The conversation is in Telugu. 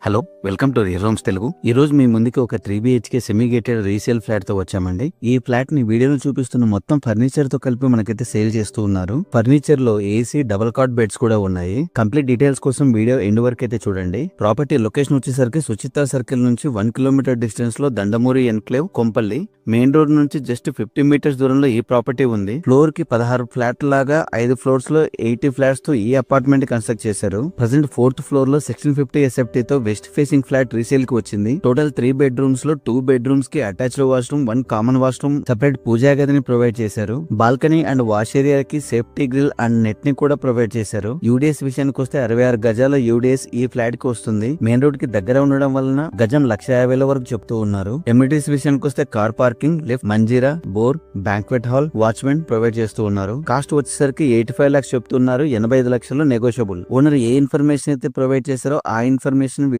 Hello, welcome to real Telugu. ఈ రోజు మీ ముందుకి ఒక 3BHK semi gated resale flat తో వచ్చామండి. ఈ ఫ్లాట్ ని వీడియోలో చూపిస్తున్న మొత్తం ఫర్నిచర్ తో కలిపి మనకైతే సేల్ చేస్తూ ఉన్నారు. ఫర్నిచర్ లో ఏసీ డబుల్ కాట్ బెడ్స్ కూడా ఉన్నాయి. కంప్లీట్ డీటెయిల్స్ కోసం వీడియో ఎండ్ వరకు అయితే చూడండి. ప్రాపర్టీ లొకేషన్ వచ్చేసరికి సుచిత్ర సర్కిల్ నుంచి 1 కిలోమీటర్ డిస్టెన్స్ లో దండమూరి ఎన్క్లేవ్ కొంపల్లి. మెయిన్ రోడ్ నుంచి జస్ట్ 50 మీటర్స్ దూరంలో ఈ ప్రాపర్టీ ఉంది. ఫ్లోర్ కి 16 ఫ్లాట్ లాగా 5 ఫ్లోర్స్ లో 80 ఫ్లాట్స్ తో ఈ అపార్ట్మెంట్ కన్స్ట్రక్ట్ చేశారు. ప్రజెంట్ 4th ఫ్లోర్ లో సెక్షన్ 50 SFT తో వెస్ట్ ఫేసింగ్ ఫ్లాట్ రీసేల్ కి వచ్చింది. టోటల్ 3 బెడ్రూమ్స్ లో 2 బెడ్రూమ్స్ కి attached washroom, 1 common washroom, separate puja గదిని ప్రొవైడ్ చేశారు. బాల్కనీ అండ్ వాష్ ఏరియా కి సేఫ్టీ గ్రిల్ అండ్ నెట్ ని కూడా ప్రొవైడ్ చేశారు. యూడిఎస్ విషయానికి వస్తే 66 గజాల యూడిఎస్ ఈ ఫ్లాట్ కి వస్తుంది. మెయిన్ రోడ్ కి దగ్గర ఉండడం వలన గజం 1,50,000 వరకు చెప్తూ ఉన్నారు. ఎమ్యూనిటీస్ విషయానికి వస్తే car parking, lift, Manjeera, bore, banquet hall, watchman provide చేస్తూ ఉన్నారు. కాస్ట్ వచ్చేసరికి 85 lakhs చెప్తున్నారు. 85 లక్షలు నెగోషియబుల్. ఓనర్ ఏ ఇన్ఫర్మేషన్ అయితే ప్రొవైడ్ చేశారో ఆ ఇన్ఫర్మేషన్